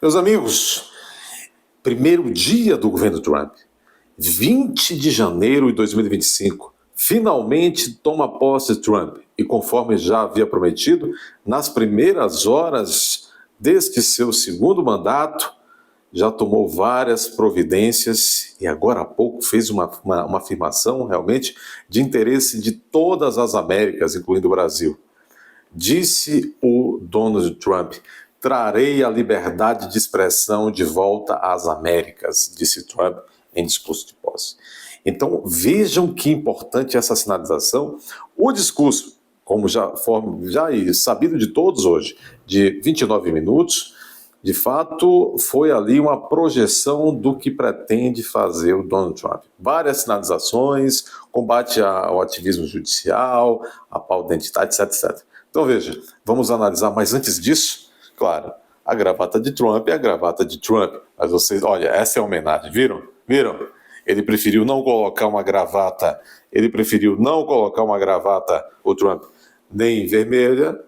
Meus amigos, primeiro dia do governo Trump, 20 de janeiro de 2025, finalmente toma posse Trump e, conforme já havia prometido, nas primeiras horas deste seu segundo mandato, já tomou várias providências e agora há pouco fez uma afirmação realmente de interesse de todas as Américas, incluindo o Brasil. Disse o Donald Trump: trarei a liberdade de expressão de volta às Américas, disse Trump em discurso de posse. Então vejam que importante essa sinalização. O discurso, como já é sabido de todos hoje, de 29 minutos, de fato foi ali uma projeção do que pretende fazer o Donald Trump. Várias sinalizações, combate ao ativismo judicial, a pauta da identidade, etc. Então veja, vamos analisar, mas antes disso, claro, a gravata de Trump é a gravata de Trump. Mas vocês, olha, essa é a homenagem, viram? Viram? Ele preferiu não colocar uma gravata, o Trump, nem vermelha,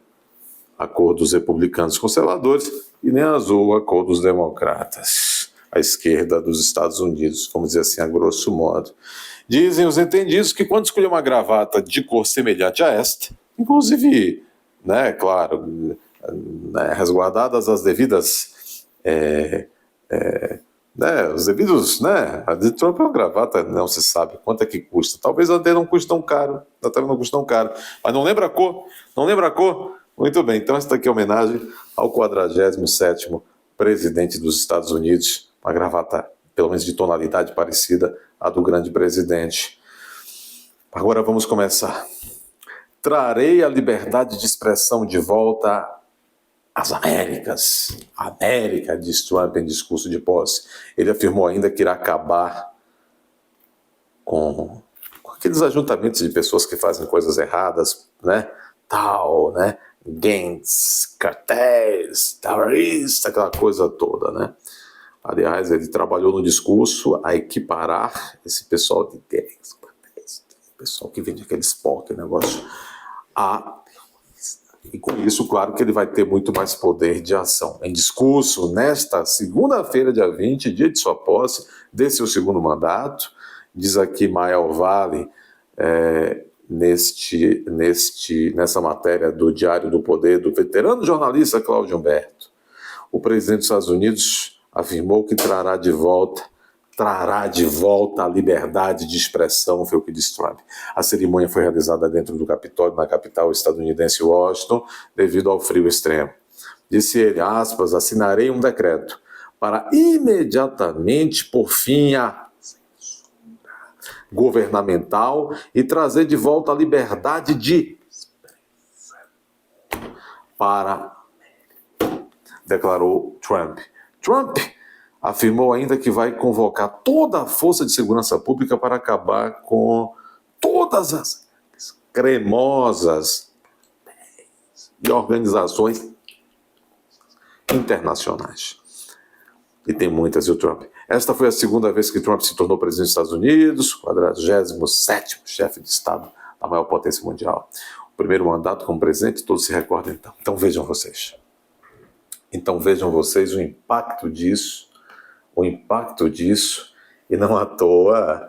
a cor dos republicanos conservadores, e nem azul, a cor dos democratas, a esquerda dos Estados Unidos, vamos dizer assim, a grosso modo. Dizem os entendidos que quando escolher uma gravata de cor semelhante a esta, inclusive, né, claro, resguardadas as devidas, os devidos, né, a de Trump é uma gravata, não se sabe quanto é que custa. Talvez até não custe tão caro, mas não lembra a cor, Muito bem, então esta aqui é homenagem ao 47º presidente dos Estados Unidos, uma gravata, pelo menos de tonalidade parecida à do grande presidente. Agora vamos começar. Trarei a liberdade de expressão de volta às Américas. A América, diz Trump em discurso de posse. Ele afirmou ainda que irá acabar com aqueles ajuntamentos de pessoas que fazem coisas erradas, né? Gangues, cartéis, terroristas, aquela coisa toda, né? Aliás, ele trabalhou no discurso a equiparar esse pessoal de gangues, pessoal que vende aqueles pó, aquele negócio, e com isso, claro que ele vai ter muito mais poder de ação. Em discurso, nesta segunda-feira, dia 20, dia de sua posse, desse seu segundo mandato, diz aqui Mael Vale, nessa matéria do Diário do Poder, do veterano jornalista Cláudio Humberto, o presidente dos Estados Unidos afirmou que trará de volta a liberdade de expressão, foi o que disse Trump. A cerimônia foi realizada dentro do Capitólio, na capital estadunidense, Washington, devido ao frio extremo. Disse ele, aspas, assinarei um decreto para imediatamente pôr fim à governamental e trazer de volta a liberdade de expressão para, declarou Trump. Trump afirmou ainda que vai convocar toda a força de segurança pública para acabar com todas as cremosas e organizações internacionais. E tem muitas, viu, Trump? Esta foi a segunda vez que Trump se tornou presidente dos Estados Unidos, 47º chefe de Estado da maior potência mundial. O primeiro mandato como presidente, todos se recordam então. Então vejam vocês o impacto disso, e não à toa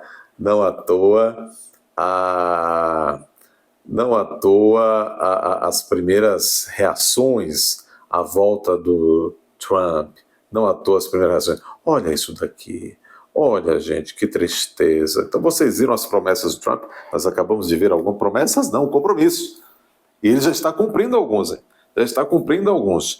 as primeiras reações à volta do Trump, não à toa as primeiras reações. Olha isso daqui, olha, gente, que tristeza. Então vocês viram as promessas do Trump? Nós acabamos de ver algumas promessas, não, compromisso. E ele já está cumprindo alguns, Ele já está cumprindo alguns.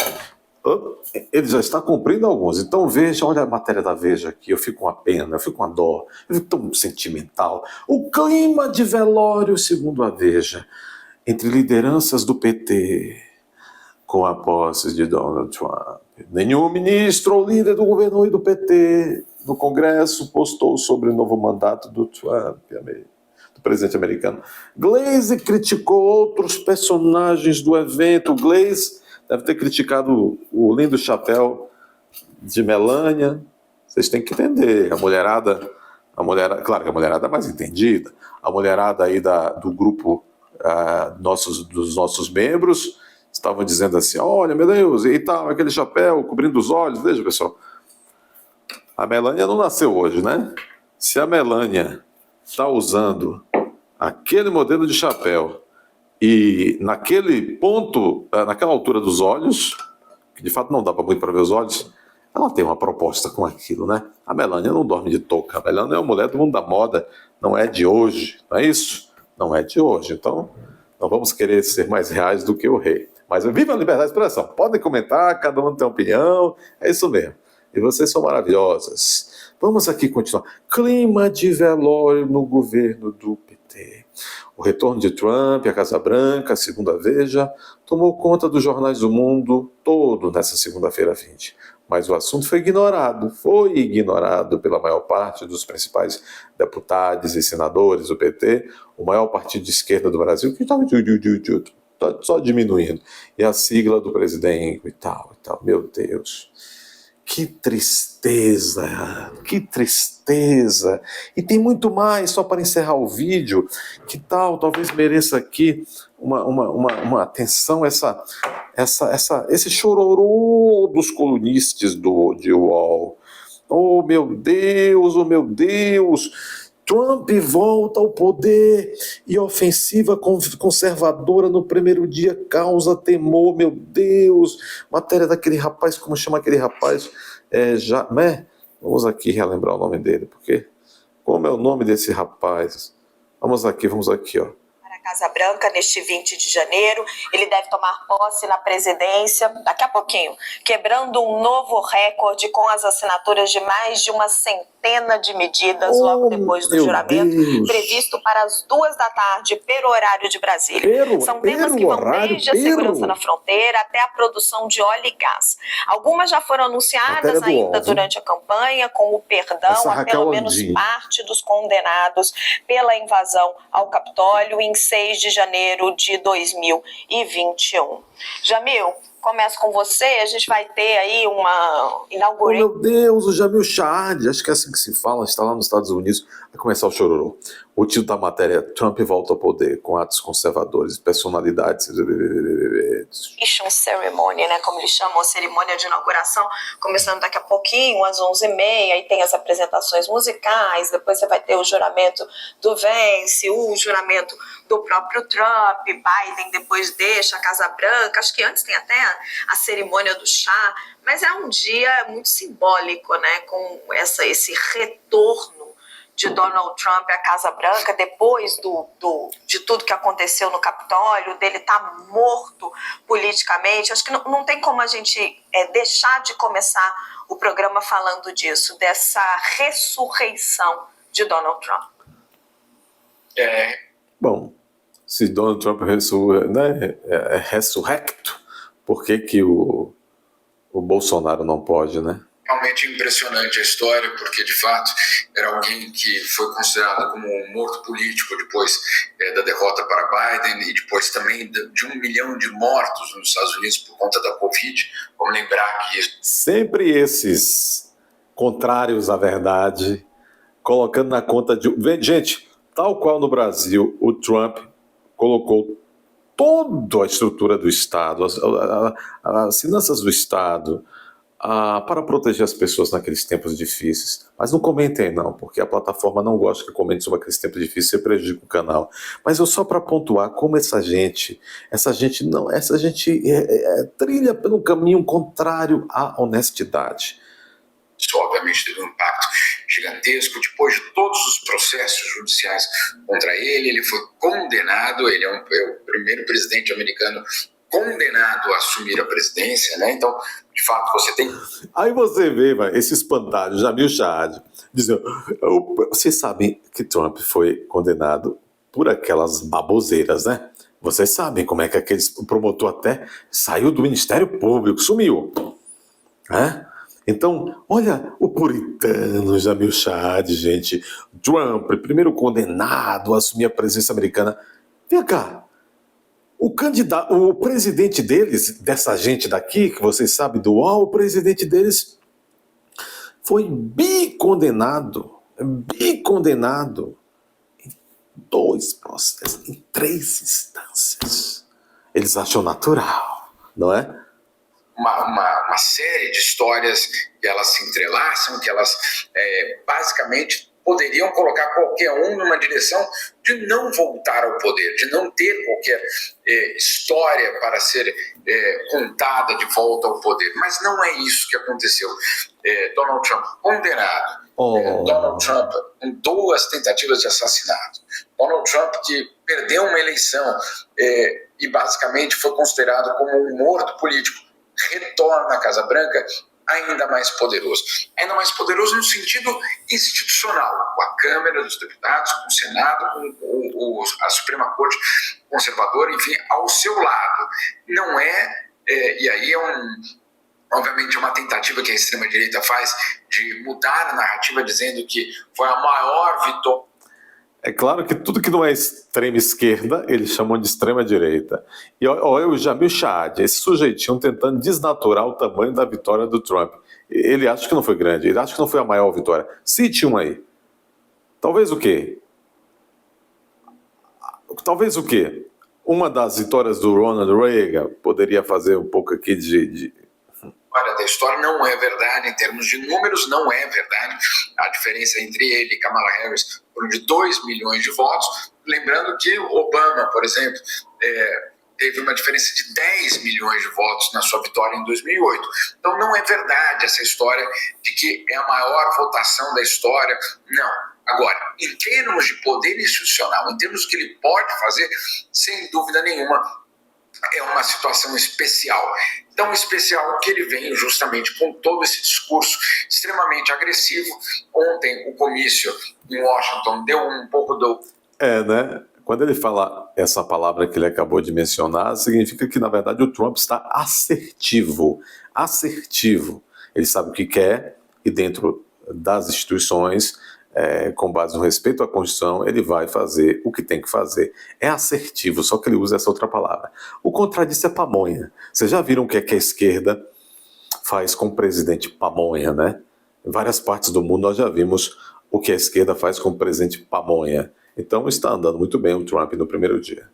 Então veja, olha a matéria da Veja aqui, eu fico com uma pena, eu fico com uma dó, eu fico tão sentimental. O clima de velório, segundo a Veja, entre lideranças do PT com a posse de Donald Trump. Nenhum ministro ou líder do governo e do PT no Congresso postou sobre o novo mandato do Trump, do presidente americano. Glaze criticou outros personagens do evento. Glaze deve ter criticado o lindo chapéu de Melania. Vocês têm que entender. A mulherada, claro que a mulherada é mais entendida. A mulherada aí do grupo dos nossos membros estavam dizendo assim, olha, meu Deus, e tal, aquele chapéu cobrindo os olhos. Veja, pessoal, a Melania não nasceu hoje, né? Se a Melania está usando aquele modelo de chapéu e naquele ponto, naquela altura dos olhos, que de fato não dá muito para ver os olhos, ela tem uma proposta com aquilo, né? A Melania não dorme de touca. A Melania é uma mulher do mundo da moda, não é de hoje, não é isso? Não é de hoje. Então, não vamos querer ser mais reais do que o rei. Mas viva a liberdade de expressão. Podem comentar, cada um tem opinião, é isso mesmo. E vocês são maravilhosas. Vamos aqui continuar. Clima de velório no governo do PT. O retorno de Trump à Casa Branca, a segunda Veja, tomou conta dos jornais do mundo todo nessa segunda-feira 20. Mas o assunto foi ignorado pela maior parte dos principais deputados e senadores do PT, o maior partido de esquerda do Brasil, que estava só diminuindo. E a sigla do presidente e tal. Meu Deus. Que tristeza, que tristeza. E tem muito mais, só para encerrar o vídeo. Que tal, talvez mereça aqui uma atenção, esse chororô dos colunistas de UOL. Oh meu Deus, Trump volta ao poder e ofensiva conservadora no primeiro dia causa temor, meu Deus. Matéria daquele rapaz, como chama aquele rapaz? Vamos aqui relembrar o nome dele, porque como é o nome desse rapaz? Vamos aqui, ó. Casa Branca neste 20 de janeiro, ele deve tomar posse na presidência daqui a pouquinho, quebrando um novo recorde com as assinaturas de mais de uma centena de medidas logo depois do juramento, previsto para as 2 da tarde, pelo horário de Brasília. São temas que vão desde a segurança na fronteira até a produção de óleo e gás. Algumas já foram anunciadas ainda durante a campanha, com o perdão a pelo menos parte dos condenados pela invasão ao Capitólio em 6 de janeiro de 2021. Jamil, começo com você, a gente vai ter aí uma inauguração. Oh, meu Deus, o Jamil Chad, acho que é assim que se fala, está lá nos Estados Unidos, vai começar o chororô. O título da matéria é Trump volta ao poder com atos conservadores, personalidades. Ceremony, né, como eles chamam, a cerimônia de inauguração, começando daqui a pouquinho, às 11h30, aí tem as apresentações musicais, depois você vai ter o juramento do Vance, o juramento do próprio Trump, Biden depois deixa a Casa Branca, acho que antes tem até a cerimônia do chá, mas é um dia muito simbólico, né, com esse retorno de Donald Trump à Casa Branca, depois de tudo que aconteceu no Capitólio, dele estar morto politicamente. Acho que não tem como a gente deixar de começar o programa falando disso, dessa ressurreição de Donald Trump. Bom, se Donald Trump é ressurrecto, por que o Bolsonaro não pode, né? Realmente impressionante a história, porque de fato era alguém que foi considerado como um morto político depois da derrota para Biden e depois também de 1 milhão de mortos nos Estados Unidos por conta da Covid. Vamos lembrar que sempre esses contrários à verdade, colocando na conta de... Gente, tal qual no Brasil, o Trump colocou toda a estrutura do Estado, as finanças do Estado, para proteger as pessoas naqueles tempos difíceis. Mas não comentem não, porque a plataforma não gosta que comente sobre aqueles tempos difíceis, você prejudica o canal. Mas eu só para pontuar como essa gente trilha pelo caminho contrário à honestidade. Isso obviamente teve um impacto gigantesco. Depois de todos os processos judiciais contra ele, ele foi condenado, ele é o primeiro presidente americano condenado a assumir a presidência, né? Então, de fato, você tem... Aí você vê, esse espantalho, Jamil Chad, dizendo, vocês sabem que Trump foi condenado por aquelas baboseiras, né? Vocês sabem como é que o promotor até saiu do Ministério Público, sumiu, né? Então, olha o puritano Jamil Chad, gente. Trump, primeiro condenado a assumir a presidência americana. Vem cá. O presidente deles, dessa gente daqui, que vocês sabem do UOL, o presidente deles foi bicondenado em 2 processos, em 3 instâncias. Eles acham natural. não é? Uma série de histórias que elas se entrelaçam, que elas basicamente poderiam colocar qualquer um numa direção de não voltar ao poder, de não ter qualquer história para ser contada de volta ao poder. Mas não é isso que aconteceu. Donald Trump condenado, Donald Trump com 2 tentativas de assassinato, Donald Trump que perdeu uma eleição e basicamente foi considerado como um morto político, retorna à Casa Branca ainda mais poderoso no sentido institucional, com a Câmara dos Deputados, com o Senado, com a Suprema Corte conservadora, enfim, ao seu lado. Não e aí obviamente uma tentativa que a extrema-direita faz de mudar a narrativa dizendo que foi a maior vitória. É claro que tudo que não é extrema esquerda, eles chamam de extrema direita. E olha o Jamil Chad, esse sujeitinho tentando desnaturar o tamanho da vitória do Trump. Ele acha que não foi grande, ele acha que não foi a maior vitória. Cite uma aí. Talvez o quê? Talvez o quê? Uma das vitórias do Ronald Reagan poderia fazer um pouco aqui da história não é verdade, em termos de números não é verdade. A diferença entre ele e Kamala Harris foram de 2 milhões de votos, lembrando que Obama, por exemplo, teve uma diferença de 10 milhões de votos na sua vitória em 2008. Então não é verdade essa história de que é a maior votação da história, não. Agora, em termos de poder institucional, em termos do que ele pode fazer, sem dúvida nenhuma, é uma situação especial. Tão especial que ele vem justamente com todo esse discurso extremamente agressivo. Ontem, o comício em Washington deu um pouco do... né? Quando ele fala essa palavra que ele acabou de mencionar, significa que, na verdade, o Trump está assertivo. Assertivo. Ele sabe o que quer e dentro das instituições, com base no respeito à Constituição, ele vai fazer o que tem que fazer. É assertivo, só que ele usa essa outra palavra. O contrário disso é pamonha. Vocês já viram o que é que a esquerda faz com o presidente pamonha, né? Em várias partes do mundo nós já vimos o que a esquerda faz com o presidente pamonha. Então está andando muito bem o Trump no primeiro dia.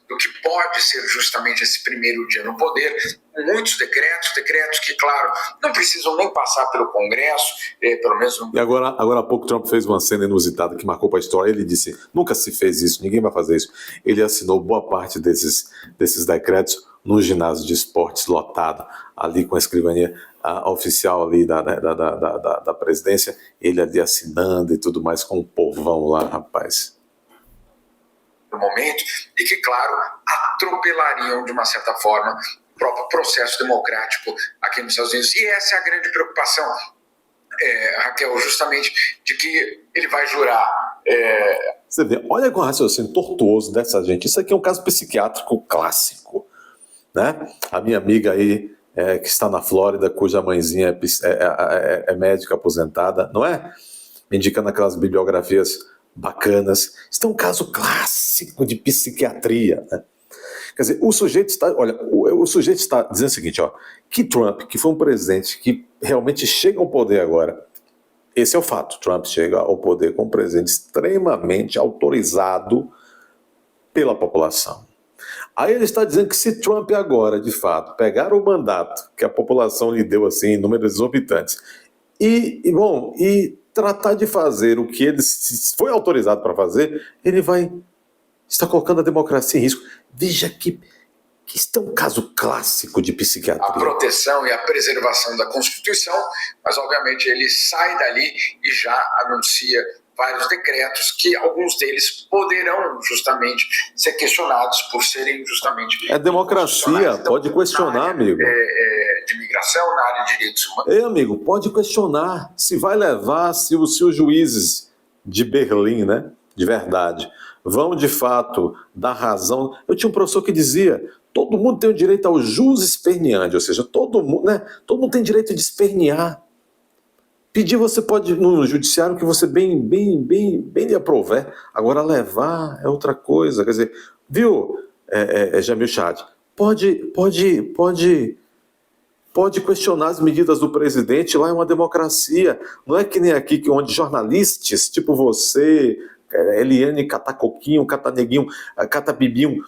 Do que pode ser justamente esse primeiro dia no poder, com muitos decretos que, claro, não precisam nem passar pelo Congresso, pelo menos... E agora há pouco Trump fez uma cena inusitada que marcou para a história. Ele disse, nunca se fez isso, ninguém vai fazer isso. Ele assinou boa parte desses decretos num ginásio de esportes lotado, ali com a escrivania oficial ali da presidência, ele ali assinando e tudo mais, com o povão lá, rapaz. No momento, e que, claro, atropelariam de uma certa forma o próprio processo democrático aqui nos Estados Unidos. E essa é a grande preocupação, Raquel, justamente de que ele vai jurar. Você vê, olha com o raciocínio tortuoso dessa gente. Isso aqui é um caso psiquiátrico clássico, né? A minha amiga aí, que está na Flórida, cuja mãezinha é médica aposentada, não é? Me indicando aquelas bibliografias bacanas. Isso é um caso clássico de psiquiatria, né? Quer dizer, o sujeito está dizendo o seguinte, que Trump, que foi um presidente que realmente chega ao poder agora, esse é o fato, Trump chega ao poder com um presidente extremamente autorizado pela população. Aí ele está dizendo que se Trump agora, de fato, pegar o mandato que a população lhe deu assim, em números exorbitantes, e tratar de fazer o que ele foi autorizado para fazer, ele está colocando a democracia em risco. Veja que isso é um caso clássico de psiquiatria. A proteção e a preservação da Constituição, mas obviamente ele sai dali e já anuncia vários decretos que alguns deles poderão justamente ser questionados por serem justamente... É democracia, pode questionar, amigo. De imigração, na área de direitos humanos. Amigo, pode questionar se vai levar, se os juízes de Berlim, né, de verdade, vão de fato dar razão. Eu tinha um professor que dizia, todo mundo tem o direito ao jus esperneandi, ou seja, todo mundo tem direito de espernear. Pedir você pode no judiciário que você bem lhe aprover. Agora levar é outra coisa. Quer dizer, viu, Jamil Chad? Pode questionar as medidas do presidente. Lá é uma democracia. Não é que nem aqui onde jornalistas, tipo você, Eliane Catacoquinho, Cataneguinho, Catabibinho,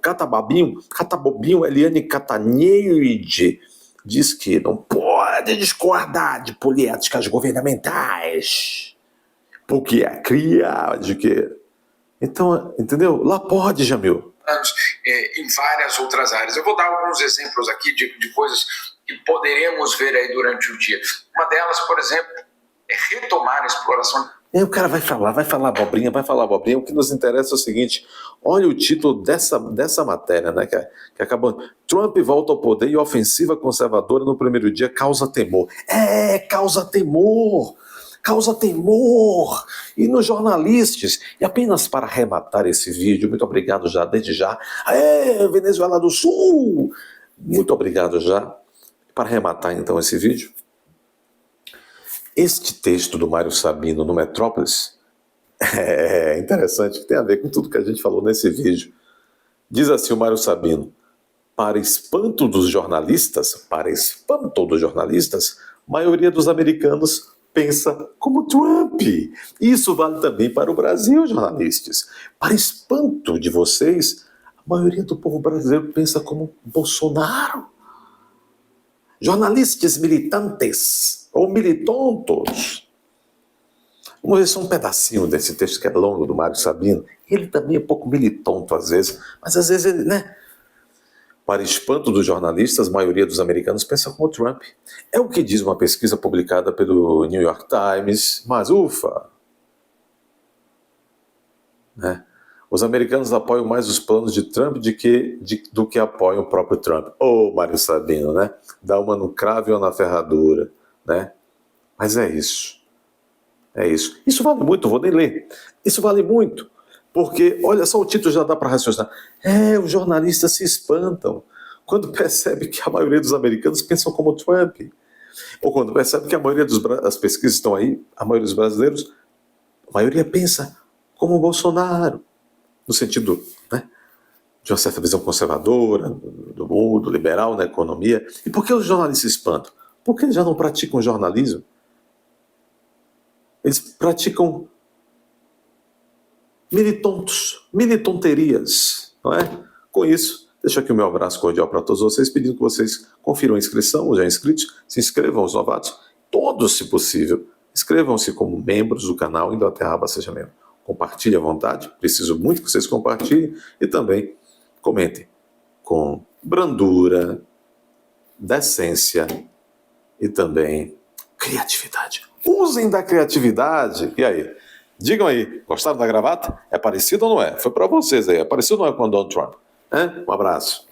Catababinho, Catabobinho, Eliane Cataneide, diz que não pode discordar de políticas governamentais, porque é cria de quê? Então, entendeu? Lá pode, Jamil. Em várias outras áreas. Eu vou dar alguns exemplos aqui de coisas que poderemos ver aí durante o dia. Uma delas, por exemplo, é retomar a exploração. O cara vai falar abobrinha. O que nos interessa é o seguinte: olha o título dessa matéria, né, que acabou. Trump volta ao poder e ofensiva conservadora no primeiro dia causa temor. Causa temor! Causa temor! E nos jornalistas, e apenas para arrematar esse vídeo, muito obrigado já, desde já. Venezuela do Sul! Muito obrigado já. Para arrematar então esse vídeo, este texto do Mário Sabino no Metrópolis é interessante, que tem a ver com tudo que a gente falou nesse vídeo. Diz assim o Mário Sabino: para espanto dos jornalistas, maioria dos americanos pensa como Trump. Isso vale também para o Brasil, jornalistas. Para espanto de vocês, a maioria do povo brasileiro pensa como Bolsonaro. Jornalistas militantes ou militontos. Vamos ver só um pedacinho desse texto que é longo do Mário Sabino. Ele também é um pouco militonto às vezes, mas às vezes ele, né? Para espanto dos jornalistas, a maioria dos americanos pensa como Trump. É o que diz uma pesquisa publicada pelo New York Times, mas ufa! Né? Os americanos apoiam mais os planos de Trump do que apoiam o próprio Trump. Mário Sabino, né? Dá uma no cravo ou na ferradura, né? Mas é isso. É isso. Isso vale muito, vou nem ler. Isso vale muito. Porque, olha só, o título já dá para raciocinar. Os jornalistas se espantam quando percebem que a maioria dos americanos pensam como Trump. Ou quando percebem que a maioria das pesquisas estão aí, a maioria dos brasileiros, a maioria pensa como Bolsonaro. No sentido, né, de uma certa visão conservadora do mundo, liberal na economia. E por que os jornalistas se espantam? Porque eles já não praticam jornalismo. Eles praticam militonterias, não é? Com isso, deixo aqui o meu abraço cordial para todos vocês, pedindo que vocês confiram a inscrição, os já inscritos, se inscrevam, os novatos, todos, se possível, inscrevam-se como membros do canal Inglaterra seja membro. Compartilhe à vontade, preciso muito que vocês compartilhem e também comentem com brandura, decência e também criatividade. Usem da criatividade. E aí? Digam aí, gostaram da gravata? É parecido ou não é? Foi para vocês aí. É parecido ou não é com o Donald Trump? Um abraço.